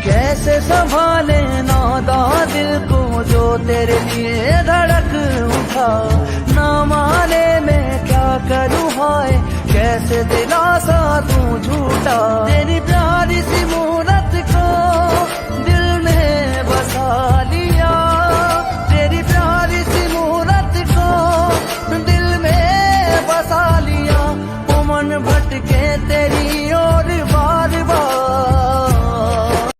कैसे संभाले नादा दिल को जो तेरे लिए धड़क उठा। ना माने मैं क्या करूँ हाय, कैसे दिलासा तू झूठा। तेरी प्यारी सी